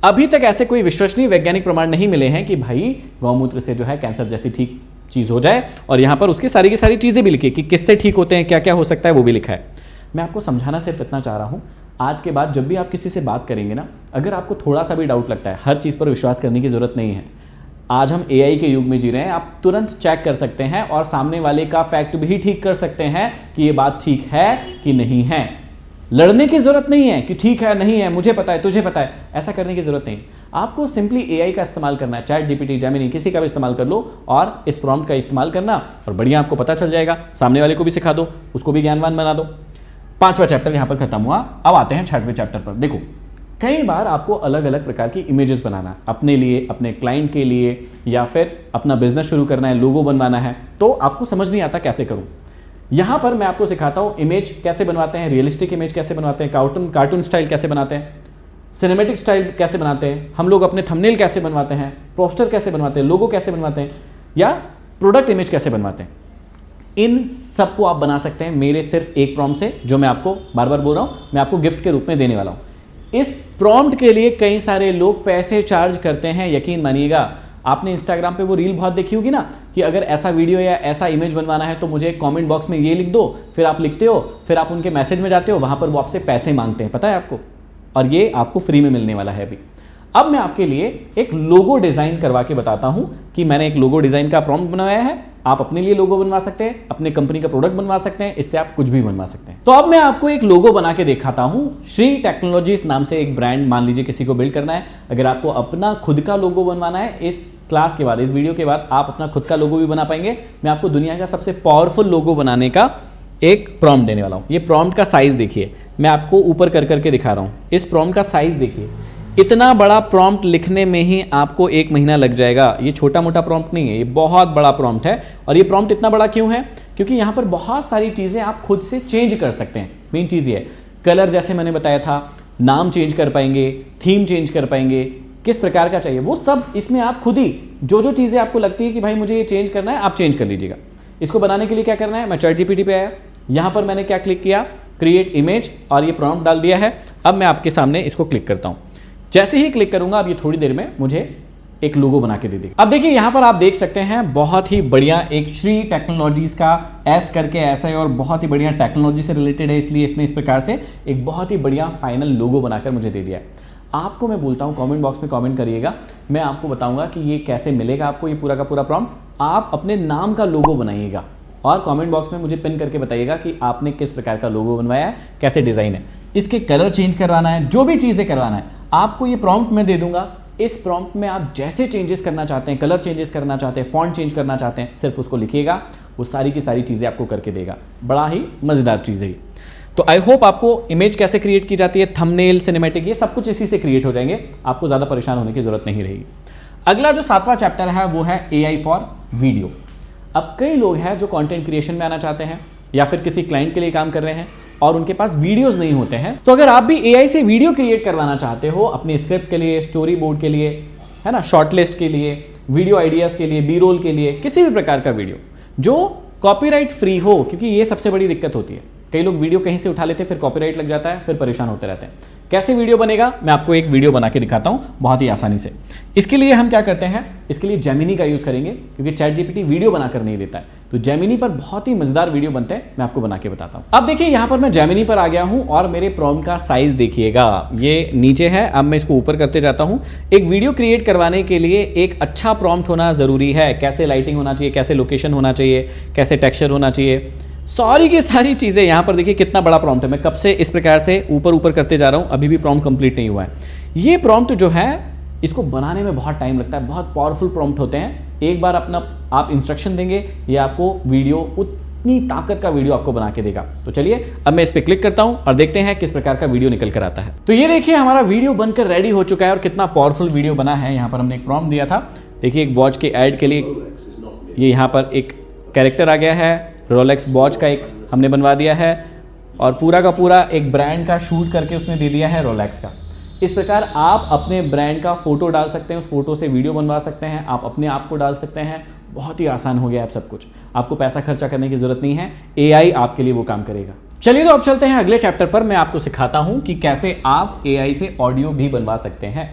अभी तक ऐसे कोई विश्वसनीय वैज्ञानिक प्रमाण नहीं मिले हैं कि भाई गौमूत्र से जो है कैंसर जैसी ठीक चीज़ हो जाए। और यहाँ पर उसकी सारी की सारी चीज़ें भी लिखी कि किससे ठीक होते हैं, क्या क्या हो सकता है, वो भी लिखा है। मैं आपको समझाना सिर्फ इतना चाह रहा हूँ, आज के बाद जब भी आप किसी से बात करेंगे ना, अगर आपको थोड़ा सा भी डाउट लगता है, हर चीज़ पर विश्वास करने की जरूरत नहीं है। आज हम एआई के युग में जी रहे हैं, आप तुरंत चेक कर सकते हैं और सामने वाले का फैक्ट भी ठीक कर सकते हैं कि ये बात ठीक है कि नहीं है। लड़ने की जरूरत नहीं है कि ठीक है नहीं है, मुझे पता है तुझे पता है, ऐसा करने की जरूरत नहीं। आपको सिंपली एआई का इस्तेमाल करना है, चैट जीपीटी, जेमिनी, किसी का भी इस्तेमाल कर लो और इस प्रॉम्प्ट का इस्तेमाल करना और बढ़िया आपको पता चल जाएगा। सामने वाले को भी सिखा दो, उसको भी ज्ञानवान बना दो। 5वां चैप्टर यहाँ पर खत्म हुआ। अब आते हैं 6वें चैप्टर पर। देखो, कई बार आपको अलग अलग प्रकार की इमेजेस बनाना, अपने लिए, अपने क्लाइंट के लिए, या फिर अपना बिजनेस शुरू करना है, लोगो बनवाना है, तो आपको समझ नहीं आता कैसे करूं। यहां पर मैं आपको सिखाता हूं इमेज कैसे बनवाते हैं, रियलिस्टिक इमेज कैसे बनवाते हैं, कार्टून स्टाइल कैसे बनाते हैं, सिनेमेटिक स्टाइल कैसे बनाते हैं, हम लोग अपने थंबनेल कैसे बनवाते हैं, पोस्टर कैसे बनवाते हैं, लोगो कैसे बनवाते हैं, या प्रोडक्ट इमेज कैसे बनवाते हैं। इन सबको आप बना सकते हैं मेरे सिर्फ एक प्रॉम्प्ट से, जो मैं आपको बार बार बोल रहा हूं, मैं आपको गिफ्ट के रूप में देने वाला हूं। इस प्रॉम्प्ट के लिए कई सारे लोग पैसे चार्ज करते हैं। यकीन मानिएगा, आपने इंस्टाग्राम पे वो रील बहुत देखी होगी ना कि अगर ऐसा वीडियो या ऐसा इमेज बनवाना है तो मुझे कमेंट बॉक्स में ये लिख दो, फिर आप लिखते हो, फिर आप उनके मैसेज में जाते हो, वहां पर वो आपसे पैसे मांगते हैं, पता है आपको। और ये आपको फ्री में मिलने वाला है अभी। अब मैं आपके लिए एक लोगो डिजाइन करवा के बताता हूं कि मैंने एक लोगो डिजाइन का प्रॉम्प्ट बनाया है। आप अपने लिए लोगो बनवा सकते हैं, अपने कंपनी का प्रोडक्ट बनवा सकते हैं, इससे आप कुछ भी बनवा सकते हैं। तो अब मैं आपको एक लोगो बना के दिखाता हूं। श्री टेक्नोलॉजीज नाम से एक ब्रांड, मान लीजिए किसी को बिल्ड करना है। अगर आपको अपना खुद का लोगो बनवाना है, इस क्लास के बाद, इस वीडियो के बाद आप अपना खुद का लोगो भी बना पाएंगे। मैं आपको दुनिया का सबसे पावरफुल लोगो बनाने का एक प्रॉम्प्ट देने वाला हूं। ये प्रॉम्प्ट का साइज देखिए, मैं आपको ऊपर कर करके दिखा रहा हूं। इस प्रॉम्प्ट का साइज देखिए, इतना बड़ा प्रॉम्प्ट लिखने में ही आपको 1 महीना लग जाएगा। ये छोटा मोटा प्रॉम्प्ट नहीं है, ये बहुत बड़ा प्रॉम्प्ट है। और ये प्रॉम्प्ट इतना बड़ा क्यों है? क्योंकि यहाँ पर बहुत सारी चीज़ें आप खुद से चेंज कर सकते हैं। मेन चीज़ ये है, कलर जैसे मैंने बताया था, नाम चेंज कर पाएंगे, थीम चेंज कर पाएंगे, किस प्रकार का चाहिए वो सब इसमें आप खुद ही, जो जो चीज़ें आपको लगती है कि भाई मुझे ये चेंज करना है, आप चेंज कर लीजिएगा। इसको बनाने के लिए क्या करना है, मैं चैट जीपीटी पे आया, यहाँ पर मैंने क्या क्लिक किया, क्रिएट इमेज, और ये प्रॉम्प्ट डाल दिया है। अब मैं आपके सामने इसको क्लिक करता हूँ। जैसे ही क्लिक करूंगा, अब ये थोड़ी देर में मुझे एक लोगो बना के दे देगा। अब देखिए यहाँ पर आप देख सकते हैं, बहुत ही बढ़िया एक श्री टेक्नोलॉजीज का एस करके ऐसा है और बहुत ही बढ़िया टेक्नोलॉजी से रिलेटेड है, इसलिए इसने इस प्रकार से एक बहुत ही बढ़िया फाइनल लोगो बनाकर मुझे दे दिया है। आपको मैं बोलता हूँ कमेंट बॉक्स में कमेंट करिएगा, मैं आपको बताऊंगा कि ये कैसे मिलेगा आपको ये पूरा का पूरा प्रॉम्प्ट। आप अपने नाम का लोगो बनाइएगा और कमेंट बॉक्स में मुझे पिन करके बताइएगा कि आपने किस प्रकार का लोगो बनवाया है, कैसे डिज़ाइन है, इसके कलर चेंज करवाना है, जो भी चीज़ें करवाना है आपको ये प्रॉम्प्ट मैं दे दूंगा। इस प्रॉम्प्ट में आप जैसे चेंजेस करना चाहते हैं, कलर चेंजेस करना चाहते हैं, फॉन्ट चेंज करना चाहते हैं, सिर्फ उसको लिखिएगा, वो सारी की सारी चीज़ें आपको करके देगा। बड़ा ही मज़ेदार चीज़ है। तो आई होप आपको इमेज कैसे क्रिएट की जाती है, थंबनेल, सिनेमैटिक, ये सब कुछ इसी से क्रिएट हो जाएंगे, आपको ज़्यादा परेशान होने की जरूरत नहीं रहेगी। अगला जो 7वां चैप्टर है वो है AI फॉर वीडियो। अब कई लोग हैं जो कंटेंट क्रिएशन में आना चाहते हैं या फिर किसी क्लाइंट के लिए काम कर रहे हैं और उनके पास वीडियोस नहीं होते हैं। तो अगर आप भी AI से वीडियो क्रिएट करवाना चाहते हो अपनी स्क्रिप्ट के लिए, स्टोरी बोर्ड के लिए, है ना, शॉर्टलिस्ट के लिए, वीडियो आइडियाज़ के लिए, बी रोल के लिए, किसी भी प्रकार का वीडियो जो कॉपीराइट फ्री हो, क्योंकि ये सबसे बड़ी दिक्कत होती है। कई लोग वीडियो कहीं से उठा लेते हैं, फिर कॉपीराइट लग जाता है, फिर परेशान होते रहते हैं। कैसे वीडियो बनेगा मैं आपको एक वीडियो बना के दिखाता हूं बहुत ही आसानी से। इसके लिए हम क्या करते हैं, इसके लिए जेमिनी का यूज़ करेंगे क्योंकि चैट जीपीटी वीडियो बनाकर नहीं देता है। तो जेमिनी पर बहुत ही मजेदार वीडियो बनते हैं, मैं आपको बना के बताता हूं। अब देखिए यहाँ पर मैं जेमिनी पर आ गया हूं और मेरे प्रॉम्प्ट का साइज देखिएगा, ये नीचे है। अब मैं इसको ऊपर करते जाता हूं। एक वीडियो क्रिएट करवाने के लिए एक अच्छा प्रॉम्प्ट होना जरूरी है। कैसे लाइटिंग होना चाहिए, कैसे लोकेशन होना चाहिए, कैसे टेक्सचर होना चाहिए, सारी की सारी चीज़ें। यहाँ पर देखिए कितना बड़ा प्रॉम्प्ट है, मैं कब से इस प्रकार से ऊपर ऊपर करते जा रहा हूँ, अभी भी प्रॉम्प्ट कंप्लीट नहीं हुआ है। ये प्रॉम्प्ट जो है इसको बनाने में बहुत टाइम लगता है, बहुत पावरफुल प्रॉम्प्ट होते हैं। एक बार अपना आप इंस्ट्रक्शन देंगे, ये आपको वीडियो उतनी ताकत का वीडियो आपको बना के देगा। तो चलिए अब मैं इस पर क्लिक करता हूँ और देखते हैं किस प्रकार का वीडियो निकल कर आता है। तो ये देखिए हमारा वीडियो बनकर रेडी हो चुका है और कितना पावरफुल वीडियो बना है। यहाँ पर हमने एक प्रॉम्प्ट दिया था, देखिए एक वॉच के ऐड के लिए ये यहाँ पर एक कैरेक्टर आ गया है, रोलेक्स वॉच का एक हमने बनवा दिया है और पूरा का पूरा एक ब्रांड का शूट करके उसमें दे दिया है रोलेक्स का। इस प्रकार आप अपने ब्रांड का फोटो डाल सकते हैं, उस फोटो से वीडियो बनवा सकते हैं, आप अपने आप को डाल सकते हैं। बहुत ही आसान हो गया है सब कुछ, आपको पैसा खर्चा करने की जरूरत नहीं है, AI आपके लिए वो काम करेगा। चलिए तो अब चलते हैं अगले चैप्टर पर। मैं आपको सिखाता हूं कि कैसे आप AI से ऑडियो भी बनवा सकते हैं।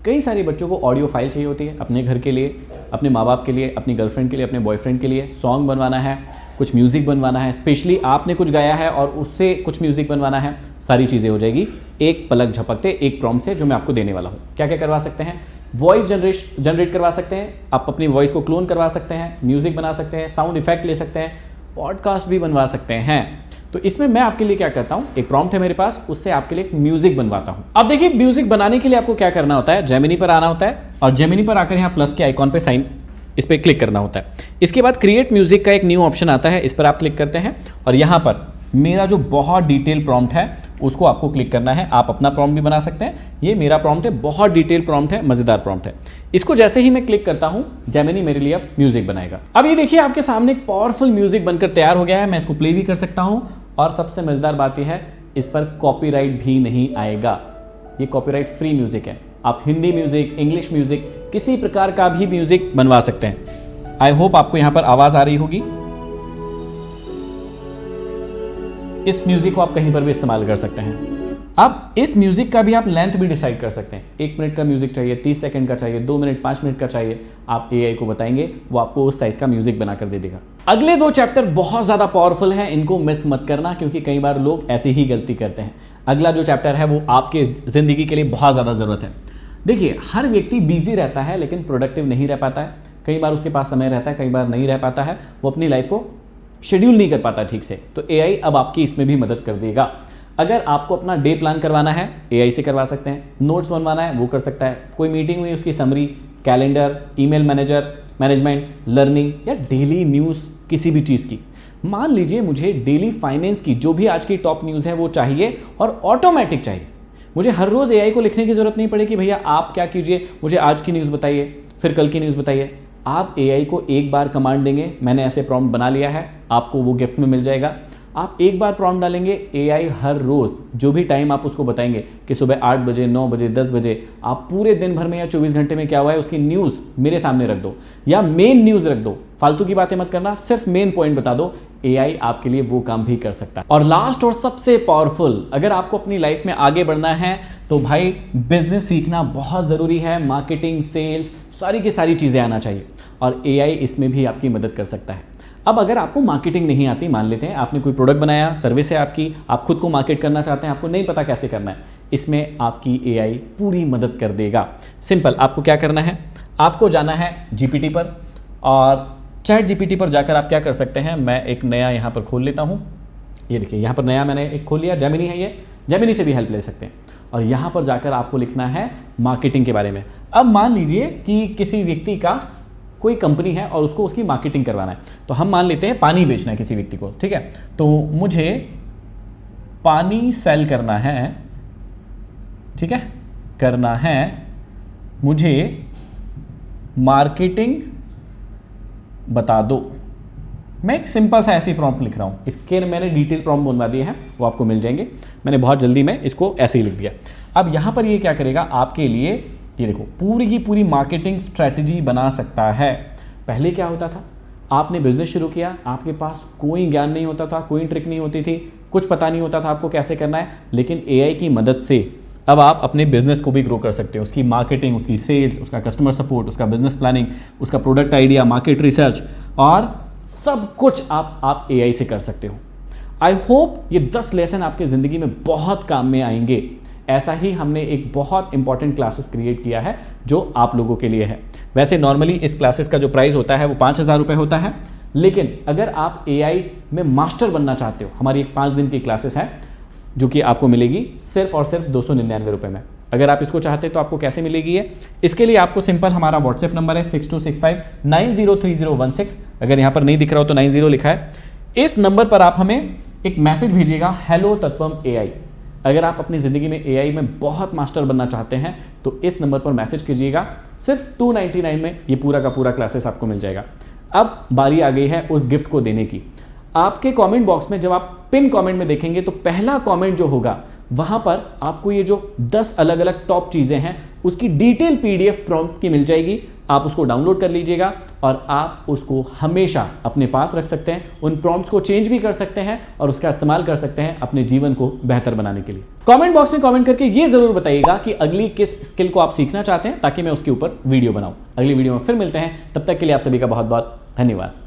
कई सारे बच्चों को ऑडियो फाइल चाहिए होती है अपने घर के लिए, अपने माँ बाप के लिए, अपनी गर्लफ्रेंड के लिए, अपने बॉयफ्रेंड के लिए। सॉन्ग बनवाना है, कुछ म्यूज़िक बनवाना है, स्पेशली आपने कुछ गाया है और उससे कुछ म्यूज़िक बनवाना है, सारी चीज़ें हो जाएगी एक पलक झपकते एक प्रॉम्प्ट से जो मैं आपको देने वाला हूँ। क्या क्या करवा सकते हैं, वॉइस जनरेट करवा सकते हैं, आप अपनी वॉइस को क्लोन करवा सकते हैं, म्यूज़िक बना सकते हैं, साउंड इफेक्ट ले सकते हैं, पॉडकास्ट भी बनवा सकते हैं। तो इसमें मैं आपके लिए क्या करता हूं, एक प्रॉम्प्ट है मेरे पास, उससे आपके लिए एक म्यूजिक बनवाता हूं। अब देखिए म्यूजिक बनाने के लिए आपको क्या करना होता है, जेमिनी पर आना होता है और जेमिनी पर आकर यहाँ प्लस के आइकॉन पे साइन, इस पर क्लिक करना होता है। इसके बाद क्रिएट म्यूजिक का एक न्यू ऑप्शन आता है, इस पर आप क्लिक करते हैं और यहाँ पर मेरा जो बहुत डिटेल प्रॉम्प्ट है उसको आपको क्लिक करना है। आप अपना प्रॉम्प्ट भी बना सकते हैं, ये मेरा प्रॉम्प्ट है, बहुत डिटेल प्रॉम्प्ट है, मजेदार प्रॉम्प्ट है। इसको जैसे ही मैं क्लिक करता हूं जेमिनी मेरे लिए अब म्यूजिक बनाएगा। अब ये देखिए आपके सामने एक पावरफुल म्यूजिक बनकर तैयार हो गया है, मैं इसको प्ले भी कर सकता हूं और सबसे मजेदार बात यह है इस पर कॉपीराइट भी नहीं आएगा, ये कॉपीराइट फ्री म्यूजिक है। आप हिंदी म्यूजिक, इंग्लिश म्यूजिक, किसी प्रकार का भी म्यूजिक बनवा सकते हैं। आई होप आपको यहां पर आवाज आ रही होगी। इस म्यूजिक को आप कहीं पर भी इस्तेमाल कर सकते हैं। अब इस म्यूजिक का भी आप लेंथ भी डिसाइड कर सकते हैं, 1 मिनट का म्यूजिक चाहिए, 30 सेकंड का चाहिए, 2 मिनट, 5 मिनट का चाहिए, आप AI को बताएंगे, वो आपको उस साइज का म्यूजिक बनाकर दे देगा। अगले 2 चैप्टर बहुत ज्यादा पावरफुल हैं, इनको मिस मत करना क्योंकि कई बार लोग ऐसी ही गलती करते हैं। अगला जो चैप्टर है वो आपके जिंदगी के लिए बहुत ज्यादा जरूरत है। देखिए हर व्यक्ति बिजी रहता है लेकिन प्रोडक्टिव नहीं रह पाता है, कई बार उसके पास समय रहता है, कई बार नहीं रह पाता है, वो अपनी लाइफ को शेड्यूल नहीं कर पाता ठीक से। तो AI अब आपकी इसमें भी मदद कर देगा। अगर आपको अपना डे प्लान करवाना है AI से करवा सकते हैं, नोट्स बनवाना है वो कर सकता है, कोई मीटिंग हुई उसकी summary, calendar, email management, learning या डेली न्यूज़ किसी भी चीज़ की। मान लीजिए मुझे डेली फाइनेंस की जो भी आज की टॉप न्यूज़ है वो चाहिए और ऑटोमेटिक चाहिए, मुझे हर रोज़ AI को लिखने की ज़रूरत नहीं पड़ेगी, भैया आप क्या कीजिए मुझे आज की न्यूज़ बताइए, फिर कल की न्यूज़ बताइए। आप AI को एक बार कमांड देंगे, मैंने ऐसे प्रॉम्प्ट बना लिया है, आपको वो गिफ्ट में मिल जाएगा। आप एक बार प्रॉम्प्ट डालेंगे, AI हर रोज़ जो भी टाइम आप उसको बताएंगे कि सुबह 8 बजे, 9 बजे, 10 बजे, आप पूरे दिन भर में या 24 घंटे में क्या हुआ है उसकी न्यूज़ मेरे सामने रख दो या मेन न्यूज़ रख दो, फालतू की बातें मत करना, सिर्फ मेन पॉइंट बता दो, AI आपके लिए वो काम भी कर सकता है। और लास्ट और सबसे पावरफुल, अगर आपको अपनी लाइफ में आगे बढ़ना है तो भाई बिजनेस सीखना बहुत ज़रूरी है, मार्केटिंग, सेल्स, सारी की सारी चीज़ें आना चाहिए और AI इसमें भी आपकी मदद कर सकता है। अब अगर आपको मार्केटिंग नहीं आती, मान लेते हैं आपने कोई प्रोडक्ट बनाया, सर्विस है आपकी, आप खुद को मार्केट करना चाहते हैं, आपको नहीं पता कैसे करना है, इसमें आपकी AI पूरी मदद कर देगा। सिंपल, आपको क्या करना है, आपको जाना है GPT पर और चैट GPT पर जाकर आप क्या कर सकते हैं, मैं एक नया यहाँ पर खोल लेता हूँ। ये देखिए यहाँ पर नया मैंने एक खोल लिया, जेमिनी है, ये जेमिनी से भी हेल्प ले सकते हैं। और यहाँ पर जाकर आपको लिखना है मार्केटिंग के बारे में। अब मान लीजिए कि किसी व्यक्ति का कोई कंपनी है और उसको उसकी मार्केटिंग करवाना है, तो हम मान लेते हैं पानी बेचना है किसी व्यक्ति को, ठीक है। तो मुझे पानी सेल करना है, ठीक है, करना है, मुझे मार्केटिंग बता दो। मैं एक सिंपल सा ऐसे ही प्रॉम्प्ट लिख रहा हूँ, इसके मैंने डिटेल प्रॉम्प्ट बनवा दिए हैं, वो आपको मिल जाएंगे। मैंने बहुत जल्दी में इसको ऐसे ही लिख दिया। अब यहाँ पर ये क्या करेगा आपके लिए, ये देखो पूरी की पूरी मार्केटिंग स्ट्रैटेजी बना सकता है। पहले क्या होता था, आपने बिजनेस शुरू किया, आपके पास कोई ज्ञान नहीं होता था, कोई ट्रिक नहीं होती थी, कुछ पता नहीं होता था आपको कैसे करना है, लेकिन AI की मदद से अब आप अपने बिजनेस को भी ग्रो कर सकते हो। उसकी मार्केटिंग, उसकी सेल्स, उसका कस्टमर सपोर्ट, उसका बिजनेस प्लानिंग, उसका प्रोडक्ट आइडिया, मार्केट रिसर्च और सब कुछ आप AI से कर सकते हो। आई होप ये 10 लेसन आपके ज़िंदगी में बहुत काम में आएंगे। ऐसा ही हमने एक बहुत इंपॉर्टेंट क्लासेस क्रिएट किया है जो आप लोगों के लिए है। वैसे नॉर्मली इस क्लासेस का जो प्राइस होता है वो 5,000 रुपये होता है, लेकिन अगर आप AI में मास्टर बनना चाहते हो, हमारी एक 5 दिन की क्लासेस है जो कि आपको मिलेगी सिर्फ और सिर्फ 299 रुपये में। अगर आप इसको चाहते हैं तो आपको कैसे मिलेगी ये, इसके लिए आपको सिंपल हमारा व्हाट्सएप नंबर है 6265903016। अगर यहाँ पर नहीं दिख रहा हो तो 90 लिखा है, इस नंबर पर आप हमें एक मैसेज भेजिएगा, हेलो तत्वम AI। अगर आप अपनी ज़िंदगी में AI में बहुत मास्टर बनना चाहते हैं तो इस नंबर पर मैसेज कीजिएगा, सिर्फ 299 में ये पूरा का पूरा क्लासेस आपको मिल जाएगा। अब बारी आ गई है उस गिफ्ट को देने की। आपके कमेंट बॉक्स में जब आप पिन कमेंट में देखेंगे तो पहला कमेंट जो होगा वहां पर आपको ये जो 10 अलग अलग टॉप चीज़ें हैं उसकी डिटेल PDF प्रॉम्प्ट की मिल जाएगी। आप उसको डाउनलोड कर लीजिएगा और आप उसको हमेशा अपने पास रख सकते हैं। उन प्रॉम्प्ट्स को चेंज भी कर सकते हैं और उसका इस्तेमाल कर सकते हैं अपने जीवन को बेहतर बनाने के लिए। कमेंट बॉक्स में कमेंट करके ये जरूर बताइएगा कि अगली किस स्किल को आप सीखना चाहते हैं ताकि मैं उसके ऊपर वीडियो बनाऊं। अगली वीडियो में फिर मिलते हैं, तब तक के लिए आप सभी का बहुत बहुत धन्यवाद।